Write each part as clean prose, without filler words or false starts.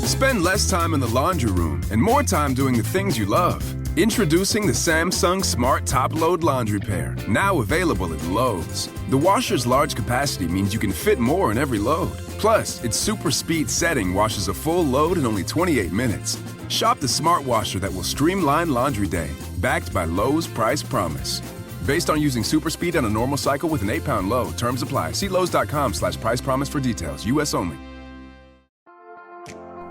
Spend less time in the laundry room and more time doing the things you love. Introducing the Samsung Smart Top Load Laundry Pair, now available at Lowe's. The washer's large capacity means you can fit more in every load. Plus, its super speed setting washes a full load in only 28 minutes. Shop the smart washer that will streamline laundry day, backed by Lowe's Price Promise. Based on using super speed on a normal cycle with an 8-pound load. Terms apply. See Lowe's.com/price promise for details. U.S. only.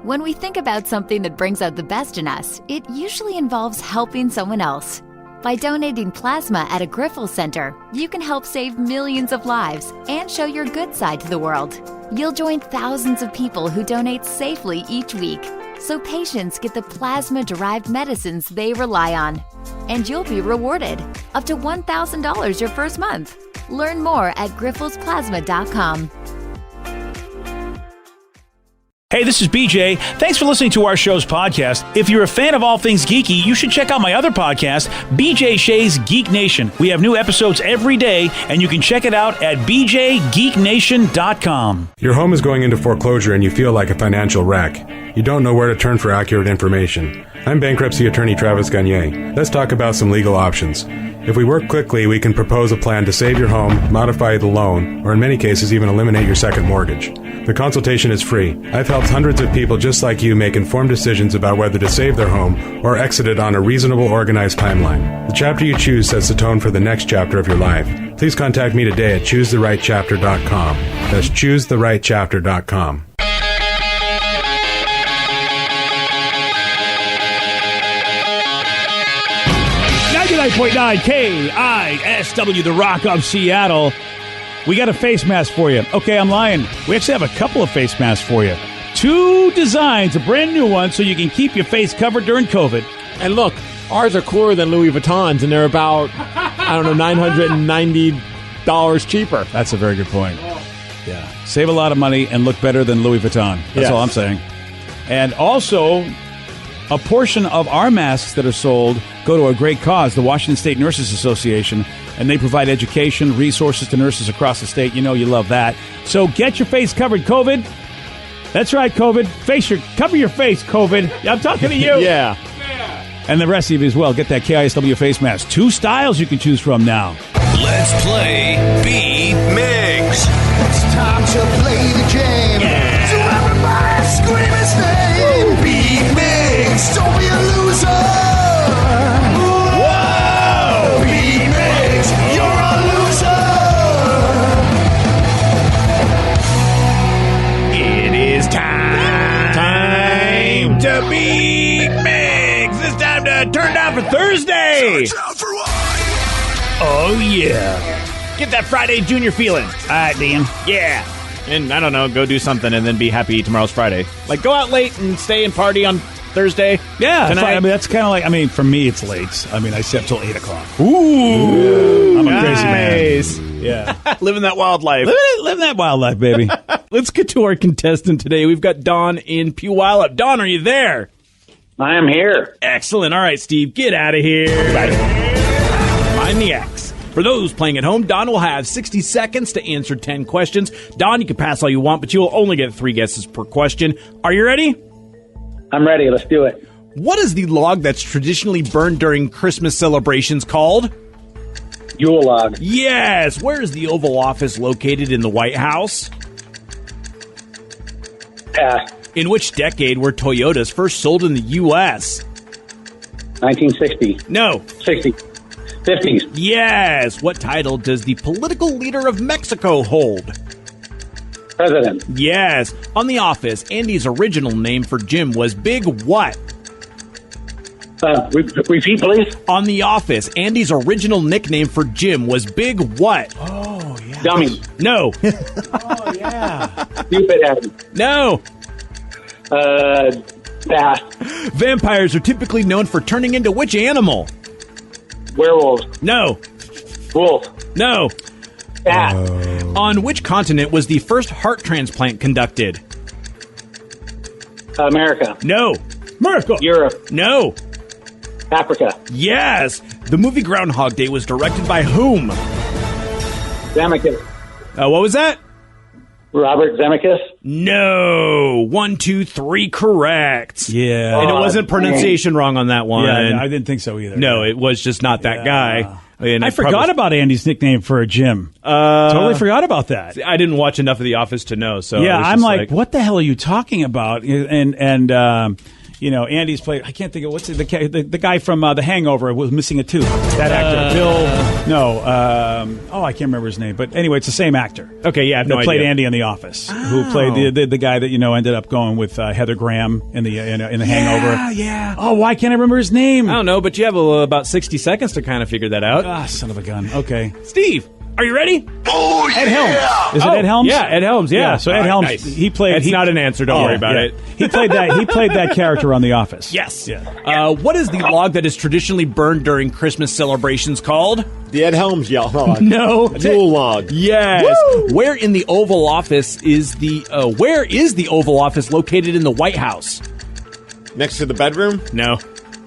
When we think about something that brings out the best in us, it usually involves helping someone else. By donating plasma at a Grifols Center, you can help save millions of lives and show your good side to the world. You'll join thousands of people who donate safely each week, so patients get the plasma-derived medicines they rely on. And you'll be rewarded up to $1,000 your first month. Learn more at grifolsplasma.com. Hey, this is BJ. Thanks for listening to our show's podcast. If you're a fan of all things geeky, you should check out my other podcast, BJ Shea's Geek Nation. We have new episodes every day, and you can check it out at bjgeeknation.com. Your home is going into foreclosure and you feel like a financial wreck. You don't know where to turn for accurate information. I'm bankruptcy attorney Travis Gagne. Let's talk about some legal options. If we work quickly, we can propose a plan to save your home, modify the loan, or in many cases even eliminate your second mortgage. The consultation is free. I've helped hundreds of people just like you make informed decisions about whether to save their home or exit it on a reasonable, organized timeline. The chapter you choose sets the tone for the next chapter of your life. Please contact me today at choosetherightchapter.com. That's choosetherightchapter.com. 99.9 KISW, The Rock of Seattle. We got a face mask for you. Okay, I'm lying. We actually have a couple of face masks for you. 2 designs, a brand new one, so you can keep your face covered during COVID. And look, ours are cooler than Louis Vuitton's, and they're about, $990 cheaper. That's a very good point. Yeah. Save a lot of money and look better than Louis Vuitton. That's all I'm saying. And also, a portion of our masks that are sold go to a great cause, the Washington State Nurses Association, and they provide education, resources to nurses across the state. You know you love that. So get your face covered, COVID. That's right, COVID. Cover your face, COVID. I'm talking to you. Yeah. And the rest of you as well. Get that KISW face mask. 2 styles you can choose from now. Let's play Beat Migs. It's time to play the game. Yeah. So everybody scream his name. Beat Migs. Don't be a loser. Whoa. Beat Migs. You're a loser. It is time to beat Migs. It's time to turn down for Thursday. Down for what? Oh, yeah. Get that Friday Junior feeling. All right, Dan. Yeah. And, I don't know, go do something and then be happy tomorrow's Friday. Like, go out late and stay and party on Thursday. Yeah. Tonight. I mean, that's kind of like, for me, it's late. I stay up till 8 o'clock. Ooh. I'm a crazy man. Yeah. Living that wild life. Living that wild life, baby. Let's get to our contestant today. We've got Don in Puyallup. Don, are you there? I am here. Excellent. All right, Steve, get out of here. Bye. Mind the X. For those playing at home, Don will have 60 seconds to answer 10 questions. Don, you can pass all you want, but you will only get 3 guesses per question. Are you ready? I'm ready. Let's do it. What is the log that's traditionally burned during Christmas celebrations called? Yule log. Yes. Where is the Oval Office located in the White House? Pass. In which decade were Toyotas first sold in the U.S.? 1960. No. 60. 50s. Yes. What title does the political leader of Mexico hold? President. Yes. On The Office, Andy's original name for Jim was Big what? Repeat, please. On The Office, Andy's original nickname for Jim was Big what? Oh, yeah. Dummy. No. Oh, yeah. Stupid Eddie. No. Pass. Vampires are typically known for turning into which animal? Werewolves. No. Wolf. No. Pass. On which continent was the first heart transplant conducted? America. No. America. Europe. No. Africa. Yes. The movie Groundhog Day was directed by whom? Zemeckis. What was that? Robert Zemeckis. No. 1, 2, 3 correct. Yeah. And it wasn't pronunciation wrong on that one. Yeah, I didn't think so either. No, it was just not that guy. And I forgot about Andy's nickname for Jim. Totally forgot about that. I didn't watch enough of The Office to know. So yeah, it was I'm just like, what the hell are you talking about? And you know, Andy's played. I can't think of what's the guy from The Hangover was missing a tooth. That actor, I can't remember his name. But anyway, it's the same actor. Okay, yeah, I have no that played idea. Andy on The Office, who played the guy that ended up going with Heather Graham in the Hangover. Yeah. Oh, why can't I remember his name? I don't know, but you have about 60 seconds to kind of figure that out. Ah, son of a gun. Okay, Steve, are you ready? Oh, Ed Helms. Is it Ed Helms? Yeah, Ed Helms. Yeah. So Ed Helms, nice. he played. It's not an answer. Don't worry about it. He played that. He played that character on The Office. Yes. Yeah. What is the log that is traditionally burned during Christmas celebrations called? The Ed Helms log. No. Dual log. Yes. Where in the Oval Office is the Oval Office located in the White House? Next to the bedroom? No.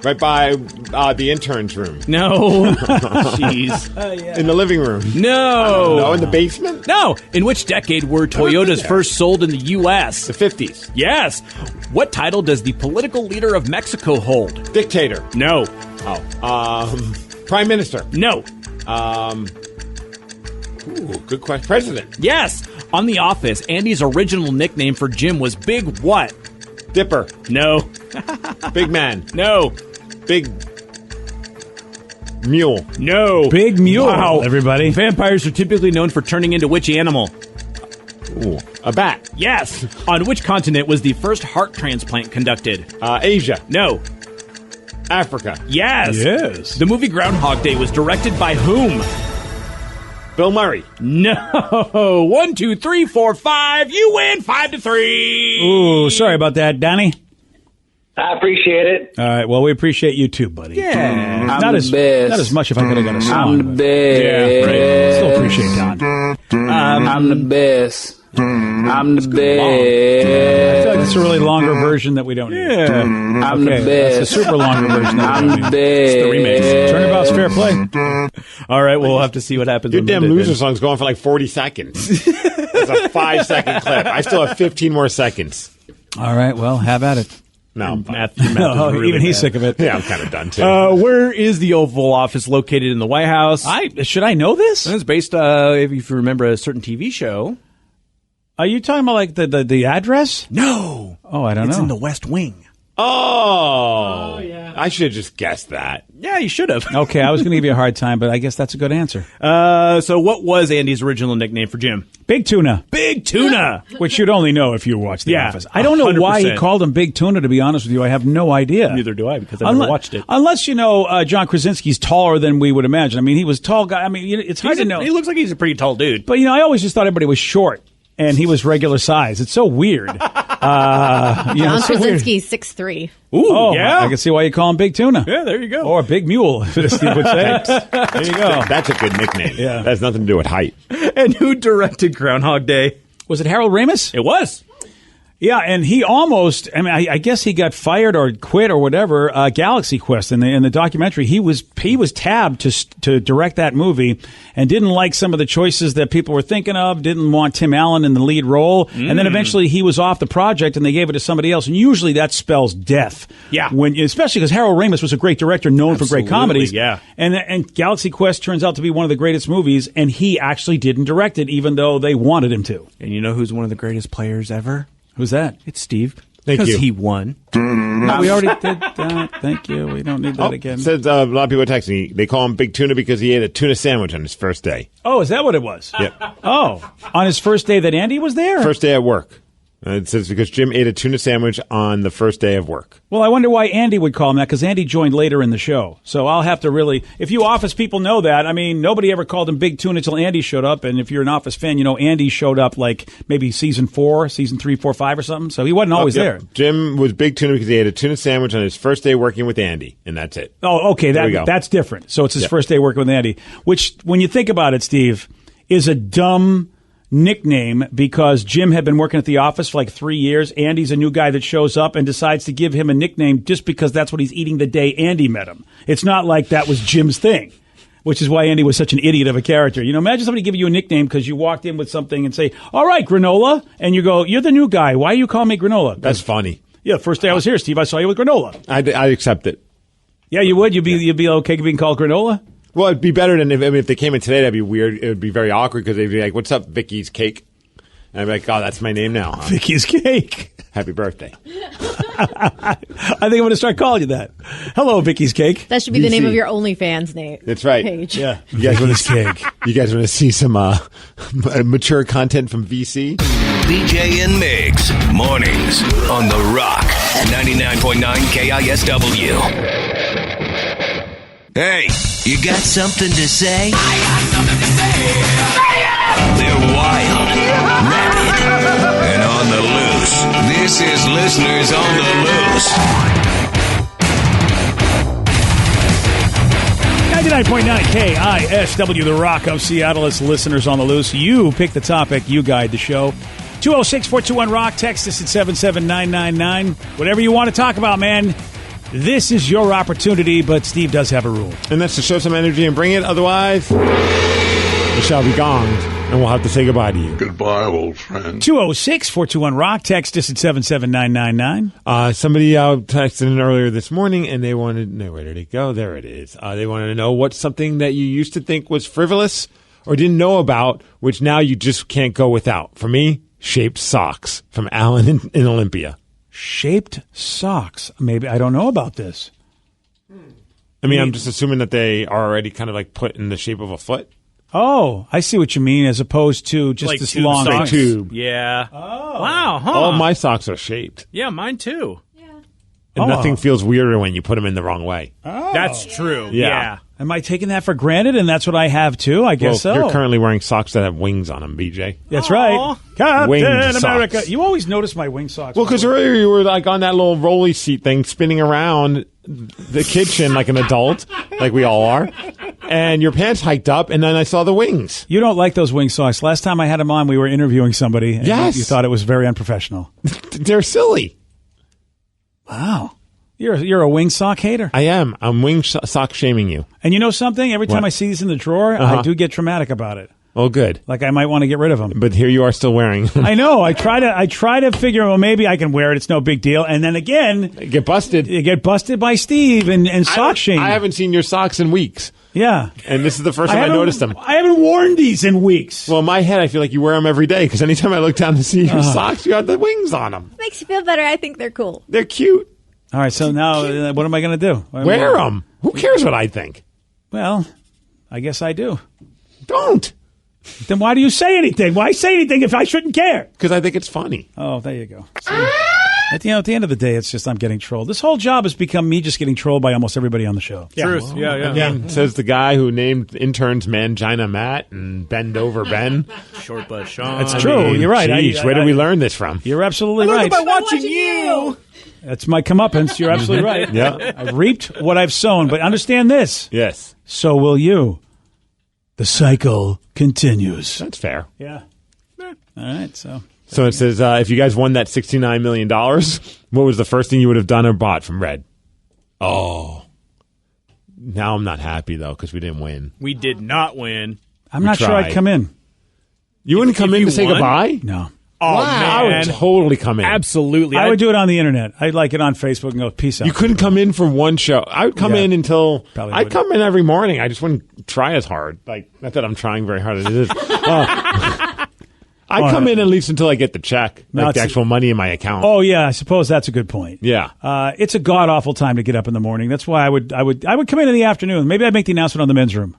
Right by the intern's room. No. Jeez. In the living room. No. No, in the basement? No. In which decade were Toyotas first sold in the U.S.? The 50s. Yes. What title does the political leader of Mexico hold? Dictator. No. Prime Minister. No. Good question. President. Yes. On The Office, Andy's original nickname for Jim was Big what? Dipper. No. Big man. No. Big mule. No. Big mule. Wow. Everybody. Vampires are typically known for turning into which animal? Ooh, a bat. Yes. On which continent was the first heart transplant conducted? Asia. No. Africa. Yes. Yes. The movie Groundhog Day was directed by whom? Bill Murray. No. 1, 2, 3, 4, 5. You win 5-3. Ooh, sorry about that, Donnie. I appreciate it. All right. Well, we appreciate you too, buddy. Yeah. Not as much if I could have got a song. I'm the best. Yeah, right. Still appreciate Don. I'm the best. I'm the I feel like best. it's a really longer version that we don't need. Yeah. I'm the Okay, best. that's a super longer version that we I'm don't the need. best. the remix. Turnabout's fair play. All right, we'll have to see what happens. Your when damn we did loser this. song's going for like 40 seconds. It's a 5-second clip. I still have 15 more seconds. All right. Well, have at it. No, I'm fine. Math is No, really even he's bad. sick of it. Yeah, I'm kind of done too. Where is the Oval Office located in the White House? Should I know this? It's based, if you remember, a certain TV show. Are you talking about like the address? No. Oh, I don't It's know. in the West Wing. Oh, yeah. I should have just guessed that. Yeah, you should have. Okay, I was going to give you a hard time, but I guess that's a good answer. So what was Andy's original nickname for Jim? Big Tuna, Big Tuna. which you'd only know if you watched The Yeah, Office. I don't know why he 100%. called him Big Tuna, to be honest with you. I have no idea. Neither do I, because I never watched it. Unless, John Krasinski's taller than we would imagine. I mean, he was a tall guy. I mean, it's hard to know. He looks like he's a pretty tall dude. But, I always just thought everybody was short, and he was regular size. It's so weird. John Krasinski's 6'3". Ooh, Oh, yeah. I can see why you call him Big Tuna. Yeah, there you go. Or Big Mule, as Steve would say. There you go. That's a good nickname. Yeah. That has nothing to do with height. And who directed Groundhog Day? Was it Harold Ramis? It was. Yeah, and he almost, I guess he got fired or quit or whatever, Galaxy Quest. In the documentary, he was tabbed to direct that movie and didn't like some of the choices that people were thinking of, didn't want Tim Allen in the lead role. And then eventually he was off the project and they gave it to somebody else. And usually that spells death. Yeah. Especially because Harold Ramis was a great director known for great comedies. Yeah. And Galaxy Quest turns out to be one of the greatest movies, and he actually didn't direct it, even though they wanted him to. And you know who's one of the greatest players ever? Who's that? It's Steve. Thank you. Because he won. No, we already did that. Thank you. We don't need that again. Says a lot of people are texting me. They call him Big Tuna because he ate a tuna sandwich on his first day. Oh, is that what it was? Yep. Oh, on his first day that Andy was there? First day at work. It says because Jim ate a tuna sandwich on the first day of work. Well, I wonder why Andy would call him that, because Andy joined later in the show. So I'll have to really, if you Office people know that, nobody ever called him Big Tuna until Andy showed up. And if you're an Office fan, Andy showed up like maybe season 3, 4, 5 or something. So he wasn't always there. Jim was Big Tuna because he ate a tuna sandwich on his first day working with Andy, and that's it. Oh, okay. There we go. That's different. So it's his first day working with Andy, which, when you think about it, Steve, is a dumb nickname because Jim had been working at the office for like 3 years. Andy's a new guy that shows up and decides to give him a nickname just because that's what he's eating the day Andy met him. It's not like that was Jim's thing. which is why Andy was such an idiot of a character. You know, imagine somebody giving you a nickname because you walked in with something and say, all right, Granola. And you go, you're the new guy. Why you call me Granola? That's funny. Yeah, the first day I was here, Steve, I saw you with Granola. I accept it. Yeah, you would? You'd be okay being called Granola? Well, it'd be better than if they came in today. That'd be weird. It would be very awkward because they'd be like, "What's up, Vicky's Cake?" And I'd be like, "Oh, that's my name now." Huh? Vicky's Cake. Happy birthday. I think I'm going to start calling you that. Hello, Vicky's Cake. That should be the name of your OnlyFans name. That's right. Page. Yeah. You guys want cake? You guys want to see some mature content from VC? BJ and Migs, mornings on The Rock, 99.9 KISW. Hey, you got something to say? I got something to say. They're wild, rabid, and on the loose. This is Listeners on the Loose. 99.9 KISW, The Rock of Seattle. It's Listeners on the Loose. You pick the topic. You guide the show. 206-421-ROCK. Text us at 77999. Whatever you want to talk about, man. This is your opportunity, but Steve does have a rule. And that's to show some energy and bring it. Otherwise, it shall be gonged, and we'll have to say goodbye to you. Goodbye, old friend. 206-421-ROCK. Text us at 77999. Somebody texted in earlier this morning, and they wanted... No, where did it go? There it is. They wanted to know what's something that you used to think was frivolous or didn't know about, which now you just can't go without. For me, shaped socks from Alan in Olympia. Shaped socks. Maybe I don't know about this. I mean, I'm just assuming that they are already kind of like put in the shape of a foot. Oh, I see what you mean, as opposed to just like this tube long socks. tube. Yeah. Oh. Wow, huh? All my socks are shaped. Yeah, mine too. And nothing feels weirder when you put them in the wrong way. Oh. That's true. Yeah. Yeah. Am I taking that for granted? And that's what I have too. I guess so. You're currently wearing socks that have wings on them, BJ. That's Aw. right. Captain Winged America. socks. You always notice my wing socks. Well, because earlier you were like on that little rolly seat thing, spinning around the kitchen like an adult, like we all are, and your pants hiked up, and then I saw the wings. You don't like those wing socks. Last time I had them on, we were interviewing somebody. And Yes. You thought it was very unprofessional. They're silly. Wow. You're a wing sock hater. I am. I'm wing sock shaming you. And you know something? Every time What? I see these in the drawer, I do get traumatic about it. Oh, good. Like I might want to get rid of them. But here you are still wearing them. I know. I try to figure, well, maybe I can wear it. It's no big deal. And then again, Get busted. you get busted by Steve and sock shaming. I haven't seen your socks in weeks. Yeah. And this is the first time I noticed them. I haven't worn these in weeks. Well, in my head, I feel like you wear them every day because anytime I look down to see your socks, you have the wings on them. Makes you feel better. I think they're cool. They're cute. All right. So now what am I going to do? Wear them. Who cares what I think? Well, I guess I do. Don't. Then why do you say anything? Why say anything if I shouldn't care? Because I think it's funny. Oh, there you go. See? At the end of the day, it's just I'm getting trolled. This whole job has become me just getting trolled by almost everybody on the show. Truth. Yeah. Again, says the guy who named interns Mangina Matt and Bend Over Ben. Short butt Sean. It's true. You're right. Geez, where did we learn this from? You're absolutely right. By watching you. That's my comeuppance. You're absolutely right. Yeah. I've reaped what I've sown. But understand this. Yes. So will you. The cycle continues. That's fair. Yeah. All right. So it says, if you guys won that $69 million, what was the first thing you would have done or bought from Red? Oh. Now I'm not happy, though, because we didn't win. We did not win. I'm not sure I'd tried. come in. You wouldn't come if in you to say won? goodbye? No. Oh, Wow. I man. would totally come in. Absolutely. I would do it on the internet. I'd like it on Facebook and go, peace out. You couldn't come in for one show. I would come Yeah. in until... Probably I'd wouldn't. come in every morning. I just wouldn't try as hard. Like, not that I'm trying very hard. It is. I'd come in at least until I get the check, No, like the it's- actual money in my account. Oh, yeah. I suppose that's a good point. Yeah. It's a god-awful time to get up in the morning. That's why I would come in the afternoon. Maybe I'd make the announcement on the men's room.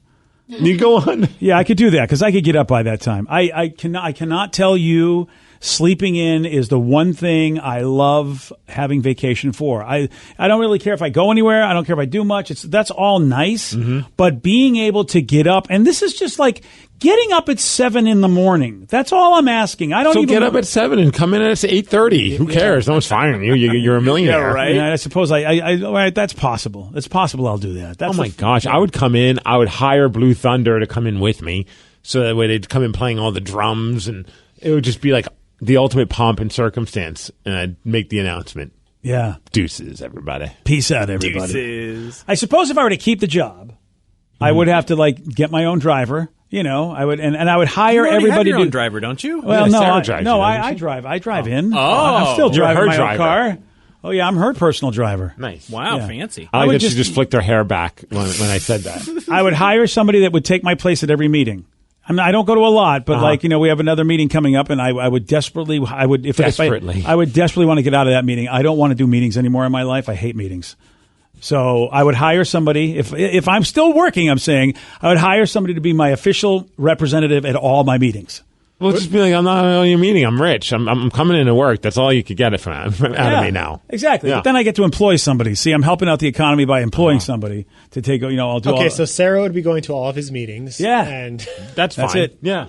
You go on. Yeah, I could do that because I could get up by that time. I cannot tell you sleeping in is the one thing I love having vacation for. I don't really care if I go anywhere. I don't care if I do much. That's all nice. Mm-hmm. But being able to get up, and this is just like getting up at 7 a.m. That's all I'm asking. I don't So even get up at 7 and come in at 8:30. Who cares? No one's firing you. You're a millionaire. Yeah, right. Yeah, I suppose all right, that's possible. It's possible I'll do that. That's Oh my gosh. I would come in. I would hire Blue Thunder to come in with me. So that way they'd come in playing all the drums and it would just be like the ultimate pomp and circumstance. And I'd make the announcement. Yeah. Deuces, everybody. Peace out, everybody. Deuces. I suppose if I were to keep the job, I would have to like get my own driver. I would, and I would hire You everybody have your own to drive, don't you? Well, Yeah, Sarah no, drives I you, drive. I drive in. Oh. I'm still You're driving her my own driver. car. Oh yeah, I'm her personal driver. Nice. Wow, Yeah. fancy. I I like would that she just- just flicked her hair back when I said that. I would hire somebody that would take my place at every meeting. I don't go to a lot, but we have another meeting coming up, and I would desperately, I would desperately want to get out of that meeting. I don't want to do meetings anymore in my life. I hate meetings. So I would hire somebody, if I'm still working, I'm saying, I would hire somebody to be my official representative at all my meetings. Well, just be like, I'm not at your meeting. I'm rich. I'm coming into work. That's all you could get it from out of me now. Exactly. Yeah. But then I get to employ somebody. See, I'm helping out the economy by employing somebody to take, I'll do Okay, all. so Sarah would be going to all of his meetings. Yeah. And That's That's fine. it. Yeah.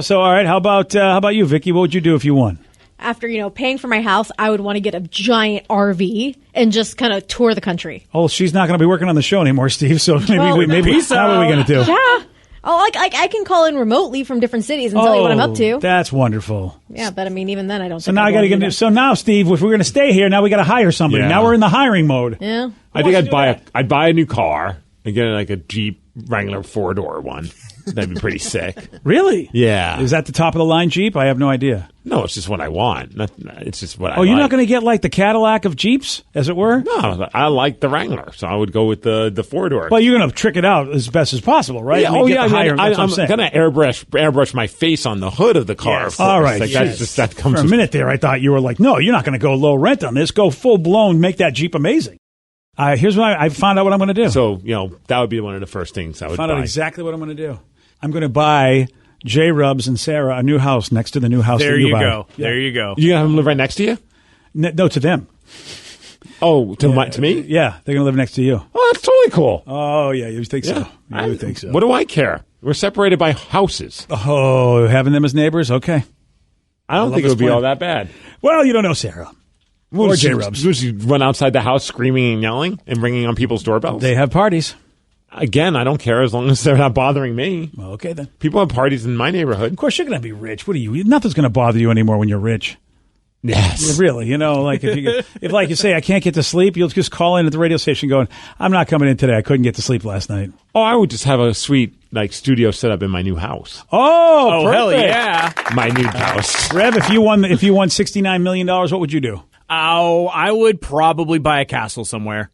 So, all right, how about you, Vicky? What would you do if you won? After, paying for my house, I would want to get a giant RV and just kind of tour the country. Oh, she's not going to be working on the show anymore, Steve. So maybe Well, maybe peace now what are we going to do? Yeah. Oh, I can call in remotely from different cities and tell you what I'm up to. That's wonderful. Yeah, but even then I don't So think now I'd I got to wanna do get. that. So now, Steve, if we're going to stay here, now we got to hire somebody. Yeah. Now we're in the hiring mode. Yeah. I think I'd buy a new car and get like a Jeep Wrangler 4-door one. That'd be pretty sick. Really? Yeah. Is that the top of the line Jeep? I have no idea. No, it's just what I want. It's just what I Oh, you're like. not going to get like the Cadillac of Jeeps, as it were? No, I like the Wrangler, so I would go with the 4-door. Well, you're going to trick it out as best as possible, right? Yeah, Get the higher, that's what I'm saying. going to airbrush my face on the hood of the car. Yes. Of course. All right. Like, yes. that comes For a minute there, I thought you were like, no, you're not going to go low rent on this. Go full blown, make that Jeep amazing. Here's what I found out what I'm going to do. So, that would be one of the first things I would Found buy. out exactly what I'm going to do. I'm going to buy J. Rubs and Sarah a new house next to the new house There that you you buy. go. Yeah. There you go. You going to have them live right next to you? No, to them. Oh, to me? Yeah, they're going to live next to you. Oh, that's totally cool. Oh, yeah, you think so. Yeah. You think so. What do I care? We're separated by houses. Oh, having them as neighbors? Okay. I don't love think it this would be plan. all that bad. Well, you don't know Sarah. Or J. Rubs. Would you run outside the house screaming and yelling and ringing on people's doorbells? They have parties. Again, I don't care as long as they're not bothering me. Well, okay, then. People have parties in my neighborhood. Of course, you're going to be rich. What are you? Nothing's going to bother you anymore when you're rich. Yes. Really, like if like you say, I can't get to sleep, you'll just call in at the radio station going, I'm not coming in today. I couldn't get to sleep last night. Oh, I would just have a sweet studio set up in my new house. Oh, perfect. hell yeah. My new house. Rev, if you won $69 million, what would you do? Oh, I would probably buy a castle somewhere.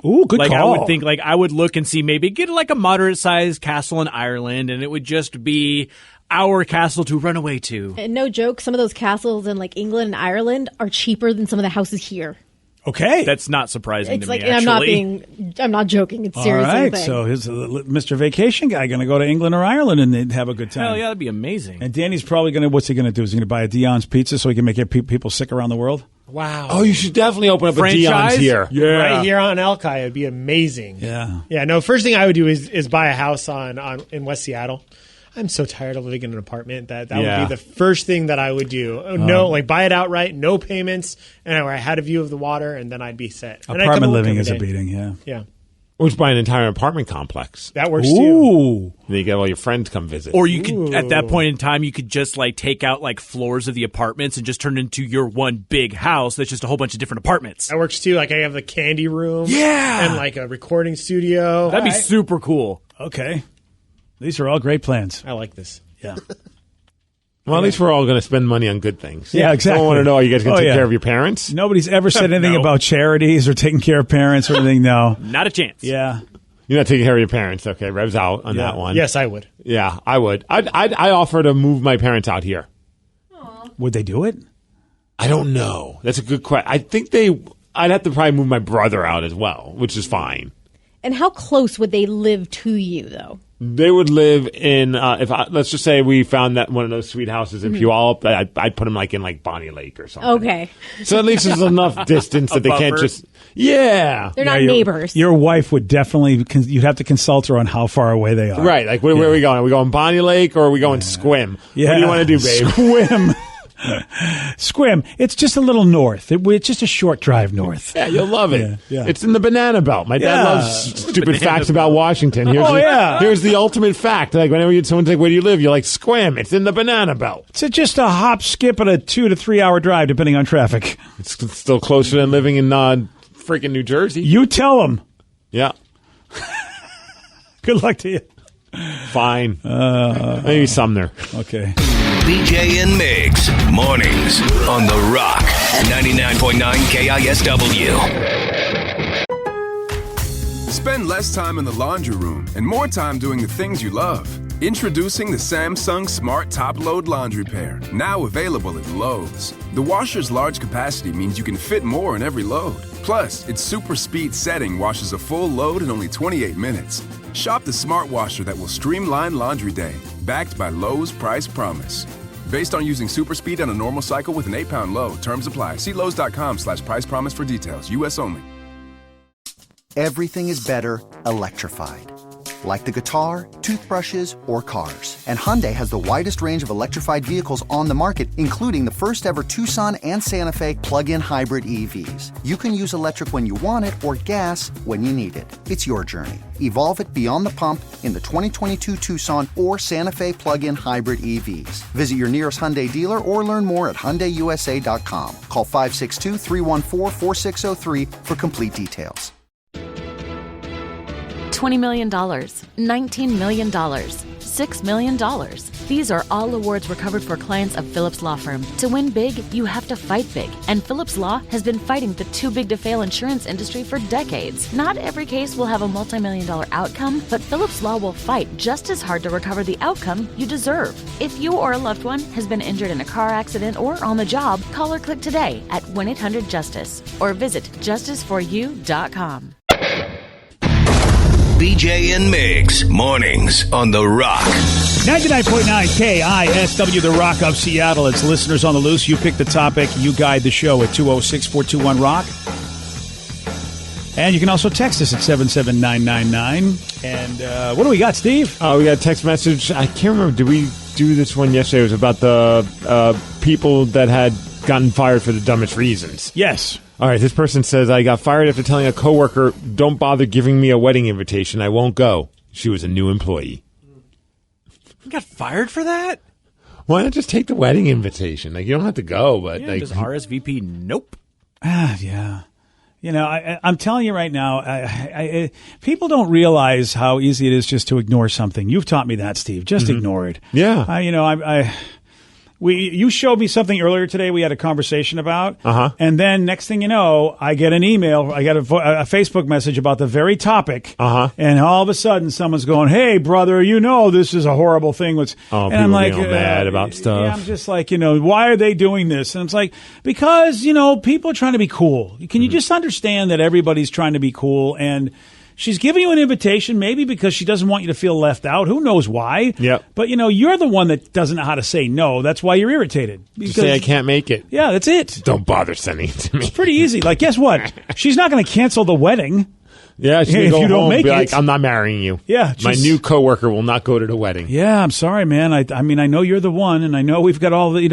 Ooh, good Like call. I would think, I would look and see maybe get like a moderate sized castle in Ireland, and it would just be our castle to run away to. And no joke, some of those castles in like England and Ireland are cheaper than some of the houses here. Okay. That's not surprising It's to like, me. and Actually, I'm not joking. It's seriously All a right, thing. so here's Mr. Vacation Guy going to go to England or Ireland and they'd have a good time. hell yeah, that'd be amazing. And Danny's probably going to, what's he going to do? Is he going to buy a Dion's Pizza so he can make people sick around the world? wow. Oh, you should definitely open up Franchise? a Dion's here. Yeah. Right here on Elki, it'd be amazing. Yeah. Yeah, no, first thing I would do is buy a house in West Seattle. I'm so tired of living in an apartment that Yeah. would be the first thing that I would do. No, buy it outright, no payments, and where I had a view of the water, and then I'd be set. And I'd come Apartment to work living every is a day. beating, yeah. Yeah, Or just buy an entire apartment complex. that works too. Ooh. Then you get all your friends come visit. Or you could, at that point in time, you could just take out floors of the apartments and just turn it into your one big house that's just a whole bunch of different apartments. That works too. Like I have the candy room, Yeah. and like a recording studio. That'd be super cool. Okay. These are all great plans. I like this. Yeah. well, at least we're all going to spend money on good things. Yeah, exactly. I want to know, are you guys going Oh, to take yeah. care of your parents? Nobody's ever said anything No. about charities or taking care of parents or anything. No. Not a chance. Yeah. You're not taking care of your parents. Okay, Rev's out on that one. Yes, I would. Yeah, I would. I offer to move my parents out here. Would they do it? I don't know. That's a good question. I think I'd have to probably move my brother out as well, which is fine. And how close would they live to you, though? They would live in, let's just say we found that one of those sweet houses in Puyallup, I'd put them in Bonnie Lake or something. Okay. So at least there's enough distance that they can't buffer. just, yeah. They're not your- neighbors. Your wife would definitely, you'd have to consult her on how far away they are. Right, like where are we going? Are we going Bonnie Lake or are we going Squim? Yeah. What do you want to do, babe? Squim. Squim. It's just a little north. It's just a short drive north. Yeah, you'll love it. Yeah, yeah. It's in the banana belt. My dad Yeah. loves stupid facts about Washington. yeah. Here's the ultimate fact. Like whenever someone's like, "Where do you live?" You're like, "Squim." It's in the banana belt. It's just a hop, skip, and a 2 to 3 hour drive, depending on traffic. It's still closer than living in freaking New Jersey. You tell them. Yeah. Good luck to you. Fine. Maybe Sumner. Okay. BJ and Migs, mornings on The Rock, 99.9 KISW. Spend less time in the laundry room and more time doing the things you love. Introducing the Samsung Smart Top Load Laundry Pair, now available at Lowe's. The washer's large capacity means you can fit more in every load. Plus, its super speed setting washes a full load in only 28 minutes. Shop the smart washer that will streamline laundry day, backed by Lowe's Price Promise. Based on using super speed on a normal cycle with an 8-pound load. Terms apply. See Lowe's.com/price promise for details. U.S. only. Everything is better electrified. Like the guitar, toothbrushes, or cars. And Hyundai has the widest range of electrified vehicles on the market, including the first ever Tucson and Santa Fe plug-in hybrid EVs. You can use electric when you want it or gas when you need it. It's your journey. Evolve it beyond the pump in the 2022 Tucson or Santa Fe plug-in hybrid EVs. Visit your nearest Hyundai dealer or learn more at HyundaiUSA.com. Call 562-314-4603 for complete details. $20 million, $19 million, $6 million. These are all awards recovered for clients of Phillips Law Firm. To win big, you have to fight big. And Phillips Law has been fighting the too big to fail insurance industry for decades. Not every case will have a multi-million-dollar outcome, but Phillips Law will fight just as hard to recover the outcome you deserve. If you or a loved one has been injured in a car accident or on the job, call or click today at 1-800-JUSTICE or visit justiceforyou.com. BJ and Migs, mornings on The Rock. 99.9 KISW, The Rock of Seattle. It's listeners on the loose. You pick the topic. You guide the show at 206-421-ROCK. And you can also text us at 77999. And what do we got, Steve? We got a text message. I can't remember. Did we do this one yesterday? It was about the people that had gotten fired for the dumbest reasons. Yes. All right, this person says, I got fired after telling a coworker, don't bother giving me a wedding invitation. I won't go. She was a new employee. You got fired for that? Why not just take the wedding invitation? Like, you don't have to go, but Yeah, like, just RSVP, nope. Yeah. You know, I'm telling you right now, people don't realize how easy it is just to ignore something. You've taught me that, Steve. Just ignore it. Yeah. You showed me something earlier today we had a conversation about, Uh-huh. and then next thing you know, I get an email, I get a Facebook message about the very topic, and all of a sudden someone's going, hey, brother, you know this is a horrible thing. And people I'm like, getting all mad about stuff. Yeah, I'm just like, why are they doing this? And it's like, because, people are trying to be cool. Can you just understand that everybody's trying to be cool? And she's giving you an invitation, maybe because she doesn't want you to feel left out. Who knows why? Yep. But, you're the one that doesn't know how to say no. That's why you're irritated. Just say I can't make it. Yeah, that's it. Don't bother sending it to me. It's pretty easy. Like, guess what? She's not going to cancel the wedding. Yeah, she if go you don't home, make be it. like, I'm not marrying you. Yeah, my new coworker will not go to the wedding. Yeah, I'm sorry, man. I mean, I know you're the one, and I know we've got all the,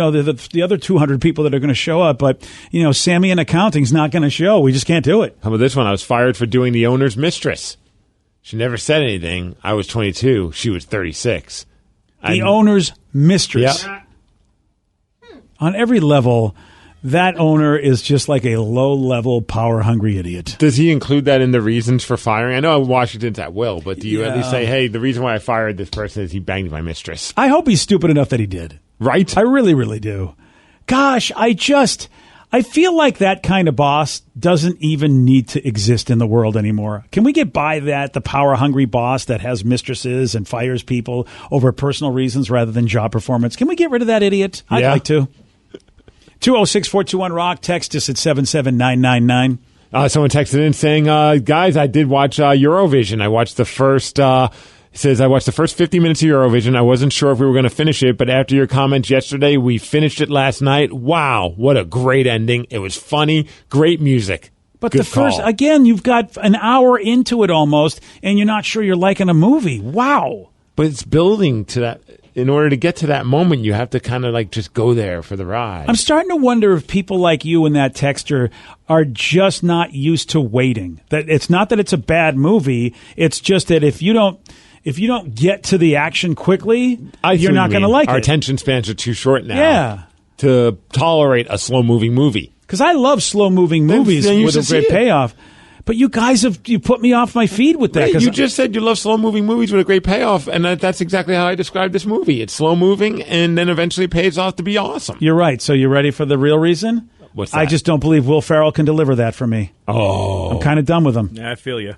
the other 200 people that are going to show up, but, Sammy in accounting's not going to show. We just can't do it. How about this one? I was fired for doing the owner's mistress. She never said anything. I was 22. She was 36. The owner's mistress. Yep. On every level, that owner is just like a low-level, power-hungry idiot. Does he include that in the reasons for firing? I know Washington's at will, but do you at least say, hey, the reason why I fired this person is he banged my mistress? I hope he's stupid enough that he did. Right? I really, really do. Gosh, I feel like that kind of boss doesn't even need to exist in the world anymore. Can we get by that, the power-hungry boss that has mistresses and fires people over personal reasons rather than job performance? Can we get rid of that idiot? I'd like to. 206-421-ROCK. Text us at 77999. Someone texted in saying, guys, I did watch Eurovision. I watched the first... It says, I watched the first 50 minutes of Eurovision. I wasn't sure if we were going to finish it, but after your comments yesterday, we finished it last night. Wow, what a great ending. It was funny, great music. But Good the first, call. again, you've got an hour into it almost, and you're not sure you're liking a movie. Wow. But it's building to that. In order to get to that moment, you have to kind of like just go there for the ride. I'm starting to wonder if people like you and that texter are just not used to waiting. That it's not that it's a bad movie. It's just that if you don't get to the action quickly, you're not going to like it. Our attention spans are too short now. Yeah. To tolerate a slow-moving movie. Because I love slow-moving movies then you with a should great see it. payoff. But you guys you put me off my feed with that. Wait, 'cause you just said you love slow-moving movies with a great payoff, and that's exactly how I described this movie. It's slow-moving, and then eventually pays off to be awesome. You're right. So you ready for the real reason? What's that? I just don't believe Will Ferrell can deliver that for me. Oh. I'm kind of done with him. Yeah, I feel you.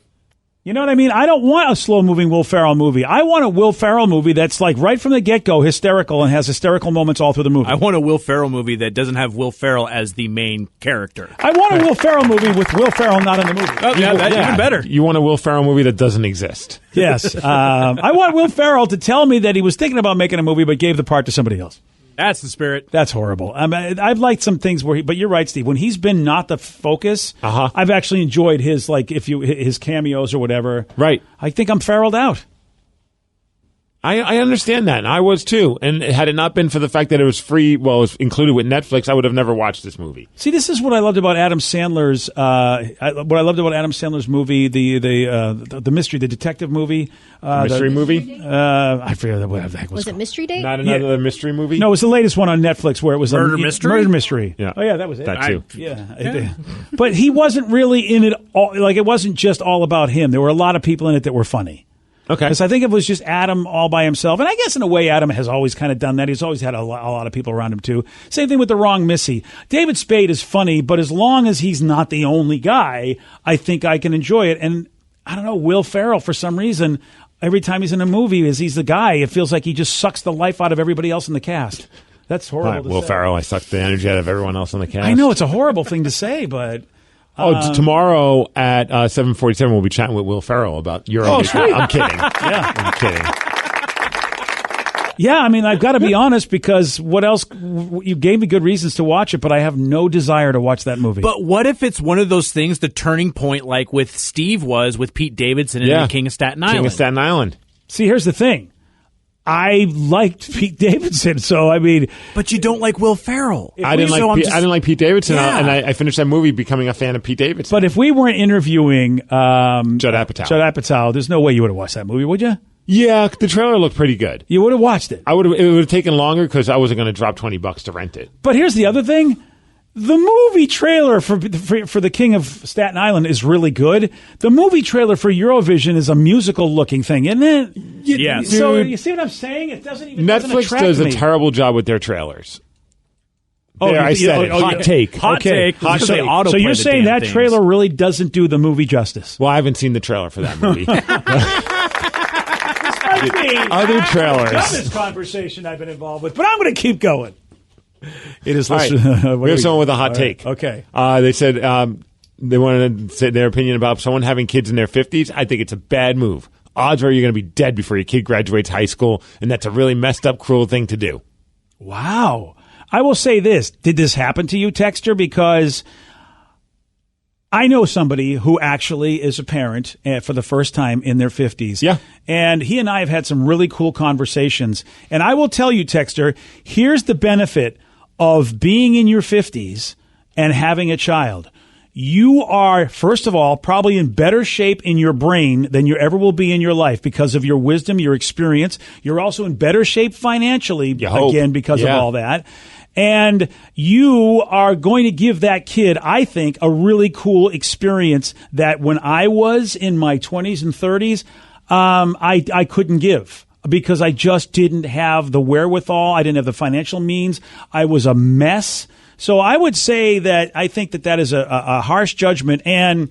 You know what I mean? I don't want a slow-moving Will Ferrell movie. I want a Will Ferrell movie that's like right from the get-go hysterical and has hysterical moments all through the movie. I want a Will Ferrell movie that doesn't have Will Ferrell as the main character. I want a Will Ferrell movie with Will Ferrell not in the movie. Oh, yeah, that's even better. You want a Will Ferrell movie that doesn't exist. Yes. I want Will Ferrell to tell me that he was thinking about making a movie but gave the part to somebody else. That's the spirit. That's horrible. I've liked some things where but you're right, Steve. When he's been not the focus, I've actually enjoyed his his cameos or whatever. Right. I think I'm Ferrelled out. I understand that, and I was too. And had it not been for the fact that it was free, well, it was included with Netflix, I would have never watched this movie. See, this is what I loved about Adam Sandler's. What I loved about Adam Sandler's movie, the mystery, the detective movie, mystery movie. I forget what the heck was. Was it Mystery Date? Not another mystery movie. No, it was the latest one on Netflix where it was Murder Mystery? Murder Mystery. Yeah. Oh yeah, that was it. That too. Yeah. But he wasn't really in it. Like it wasn't just all about him. There were a lot of people in it that were funny. Okay. Because I think it was just Adam all by himself. And I guess in a way, Adam has always kind of done that. He's always had a lot of people around him, too. Same thing with The Wrong Missy. David Spade is funny, but as long as he's not the only guy, I think I can enjoy it. And I don't know, Will Ferrell, for some reason, every time he's in a movie, as he's the guy, it feels like he just sucks the life out of everybody else in the cast. That's horrible to Will say. Ferrell, I sucked the energy out of everyone else in the cast. I know, it's a horrible thing to say, but... tomorrow at 7:47, we'll be chatting with Will Ferrell about your. Oh, sweet. I'm kidding. Yeah. I'm kidding. Yeah, I mean, I've got to be honest because what else? You gave me good reasons to watch it, but I have no desire to watch that movie. But what if it's one of those things, the turning point, like with Steve was with Pete Davidson in The King of Staten Island? King of Staten Island. See, here's the thing. I liked Pete Davidson, so I mean, but you don't like Will Ferrell. I didn't like Pete Davidson, Yeah. and I finished that movie becoming a fan of Pete Davidson. But if we weren't interviewing Judd Apatow, there's no way you would have watched that movie, would you? Yeah, the trailer looked pretty good. You would have watched it. It would have taken longer because I wasn't going to drop $20 to rent it. But here's the other thing. The movie trailer for the King of Staten Island is really good. The movie trailer for Eurovision is a musical-looking thing, isn't it? Yeah. So you see what I'm saying? It doesn't even Netflix does a terrible job with their trailers. I said it. Hot take. Hot take. So So you're saying that trailer really doesn't do the movie justice? Well, I haven't seen the trailer for that movie. Other trailers. Dumbest conversation I've been involved with, but I'm going to keep going. It is. All right. We have someone with a hot take. Okay. They said they wanted to say their opinion about someone having kids in their 50s. I think it's a bad move. Odds are you're going to be dead before your kid graduates high school, and that's a really messed up, cruel thing to do. Wow. I will say this. Did this happen to you, Texter? Because I know somebody who actually is a parent for the first time in their 50s. Yeah. And he and I have had some really cool conversations. And I will tell you, Texter, here's the benefit of being in your 50s and having a child. You are, first of all, probably in better shape in your brain than you ever will be in your life because of your wisdom, your experience. You're also in better shape financially, again, because of all that. And you are going to give that kid, I think, a really cool experience that when I was in my 20s and 30s, I couldn't give. Because I just didn't have the wherewithal. I didn't have the financial means. I was a mess. So I would say that I think that is a harsh judgment. And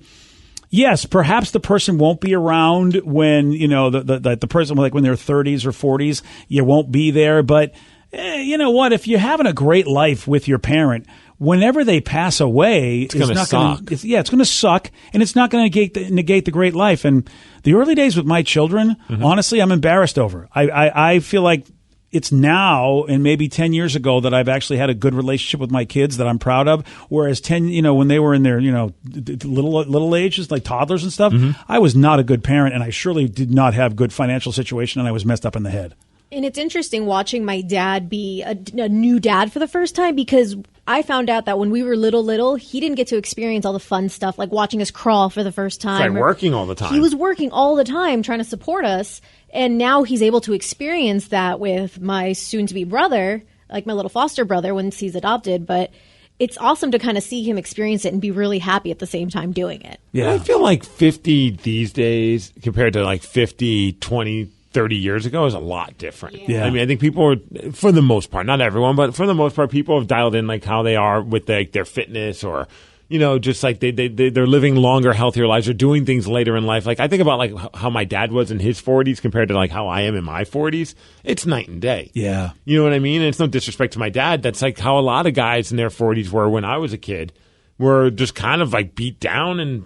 yes, perhaps the person won't be around when, the person, like when they're 30s or 40s, you won't be there. But you know what? If you're having a great life with your parent, whenever they pass away, it's going to suck. It's going to suck, and it's not going to negate the great life. And the early days with my children, honestly, I'm embarrassed over. I feel like it's now and maybe 10 years ago that I've actually had a good relationship with my kids that I'm proud of. Whereas when they were in their, little ages, like toddlers and stuff, I was not a good parent, and I surely did not have good financial situation, and I was messed up in the head. And it's interesting watching my dad be a new dad for the first time, because I found out that when we were little, he didn't get to experience all the fun stuff, like watching us crawl for the first time. Like working all the time. He was working all the time trying to support us. And now he's able to experience that with my soon-to-be brother, like my little foster brother once he's adopted. But it's awesome to kind of see him experience it and be really happy at the same time doing it. Yeah. I feel like 50 these days compared to like 50, 20, 30 years ago is a lot different. Yeah. I mean, I think people are, for the most part, not everyone, but for the most part, people have dialed in like how they are with their fitness, or, you know, just like they're living longer, healthier lives. They're doing things later in life. Like I think about like how my dad was in his 40s compared to like how I am in my 40s. It's night and day. Yeah. You know what I mean? And it's no disrespect to my dad. That's like how a lot of guys in their 40s were when I was a kid, were just kind of like beat down and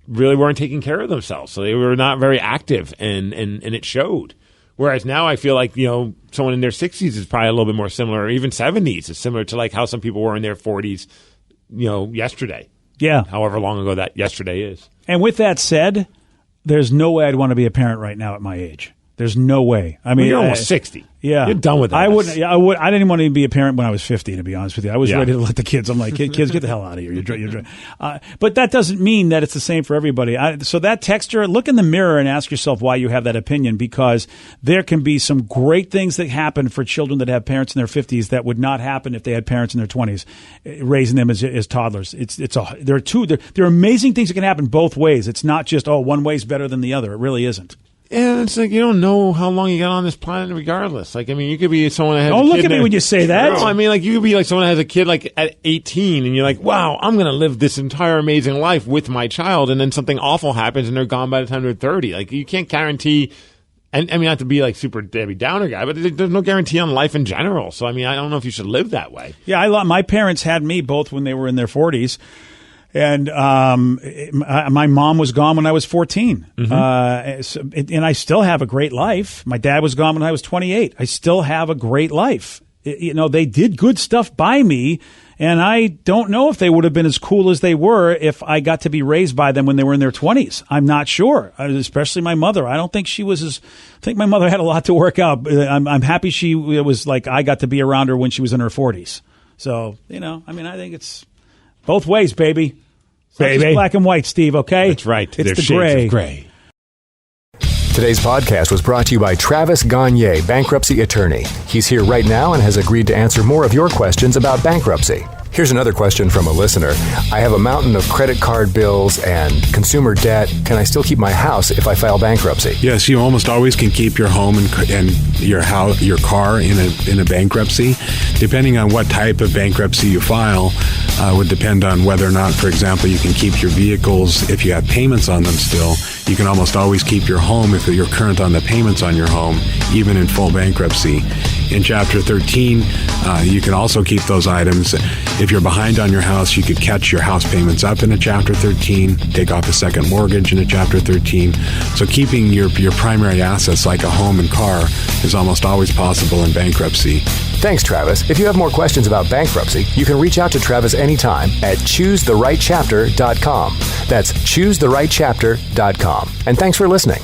really weren't taking care of themselves. So they were not very active, and it showed. Whereas now I feel like, you know, someone in their 60s is probably a little bit more similar, or even 70s is similar to like how some people were in their 40s, you know, yesterday. Yeah. However long ago that yesterday is. And with that said, there's no way I'd want to be a parent right now at my age. There's no way. I mean, you're almost 60. Yeah, you're done with that. I wouldn't. Yeah, I would. I didn't want to be a parent when I was 50. To be honest with you, I was ready to let the kids. I'm like, kids, get the hell out of here. But that doesn't mean that it's the same for everybody. So that texture, look in the mirror and ask yourself why you have that opinion, because there can be some great things that happen for children that have parents in their 50s that would not happen if they had parents in their 20s, raising them as toddlers. There are amazing things that can happen both ways. It's not just one way's better than the other. It really isn't. And it's like you don't know how long you got on this planet regardless. Like, I mean, you could be someone that has Don't a kid. look at me when you say that. No, I mean, like, you could be like someone that has a kid like at 18 and you're like, wow, I'm going to live this entire amazing life with my child. And then something awful happens and they're gone by the time they're 30. Like, you can't guarantee, and I mean, not to be like super Debbie Downer guy, but there's no guarantee on life in general. So, I mean, I don't know if you should live that way. Yeah, my parents had me both when they were in their 40s. And my mom was gone when I was 14. Mm-hmm. And I still have a great life. My dad was gone when I was 28. I still have a great life. You know, they did good stuff by me, and I don't know if they would have been as cool as they were if I got to be raised by them when they were in their 20s. I'm not sure, especially my mother. I don't think she was I think my mother had a lot to work out. I'm happy it was like I got to be around her when she was in her 40s. So, you know, I mean, I think it's both ways, baby. It's not just black and white, Steve, okay? That's right. It's There's the shades gray. of gray. Today's podcast was brought to you by Travis Gagne, bankruptcy attorney. He's here right now and has agreed to answer more of your questions about bankruptcy. Here's another question from a listener. I have a mountain of credit card bills and consumer debt. Can I still keep my house if I file bankruptcy? Yes, you almost always can keep your home and your house, your car in a bankruptcy. Depending on what type of bankruptcy you file, would depend on whether or not, for example, you can keep your vehicles if you have payments on them still. You can almost always keep your home if you're current on the payments on your home, even in full bankruptcy. In Chapter 13, you can also keep those items. If you're behind on your house, you could catch your house payments up in a Chapter 13, take off a second mortgage in a Chapter 13. So keeping your primary assets like a home and car is almost always possible in bankruptcy. Thanks, Travis. If you have more questions about bankruptcy, you can reach out to Travis anytime at choosetherightchapter.com. That's choosetherightchapter.com. And thanks for listening.